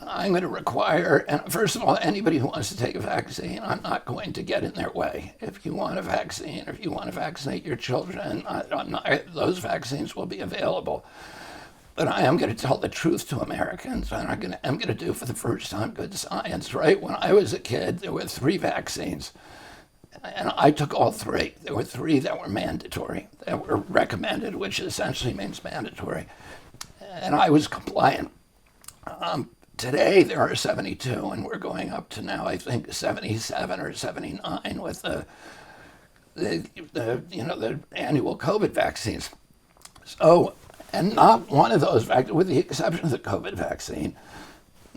I'm going to require, and first of all, anybody who wants to take a vaccine, I'm not going to get in their way. If you want a vaccine, if you want to vaccinate your children, those vaccines will be available. But I am going to tell the truth to Americans, and I'm going to do for the first time good science, right? When I was a kid, there were 3 vaccines, and I took all 3. There were 3 that were mandatory, that were recommended, which essentially means mandatory, and I was compliant. Today there are 72, and we're going up to now, I think, 77 or 79 with the annual COVID vaccines. So, and not one of those vaccines, with the exception of the COVID vaccine,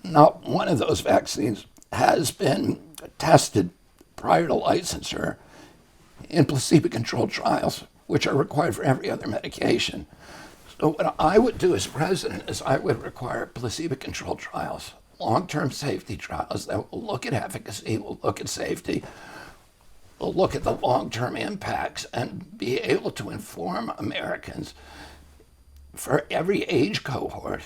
not one of those vaccines has been tested prior to licensure in placebo-controlled trials, which are required for every other medication. So what I would do as president is I would require placebo-controlled trials, long-term safety trials that will look at efficacy, will look at safety, will look at the long-term impacts, and be able to inform Americans for every age cohort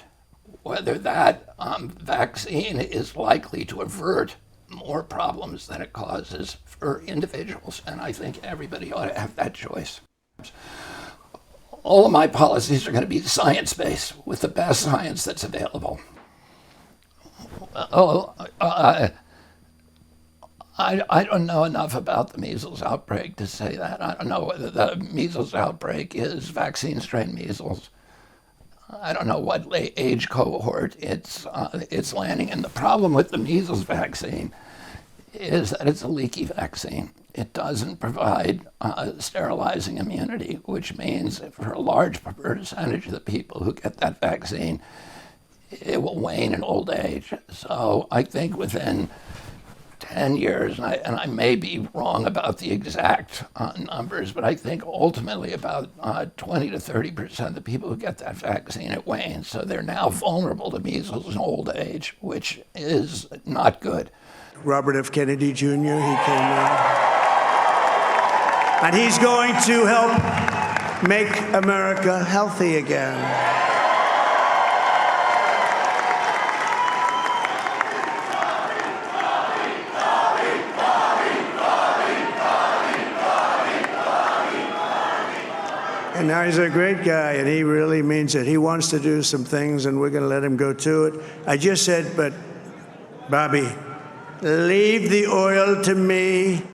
whether that vaccine is likely to avert more problems than it causes for individuals. And I think everybody ought to have that choice. All of my policies are going to be science-based, with the best science that's available. I don't know enough about the measles outbreak to say that. I don't know whether the measles outbreak is vaccine strain measles. I don't know what age cohort it's landing in. The problem with the measles vaccine is that it's a leaky vaccine. It doesn't provide sterilizing immunity, which means for a large percentage of the people who get that vaccine, it will wane in old age. So I think within 10 years, and I may be wrong about the exact numbers, but I think ultimately about 20 to 30% of the people who get that vaccine, it wanes. So they're now vulnerable to measles in old age, which is not good. Robert F. Kennedy Jr., he came in. And he's going to help make America healthy again. And now he's a great guy, and he really means it. He wants to do some things, and we're going to let him go to it. I just said, but Bobby, leave the oil to me.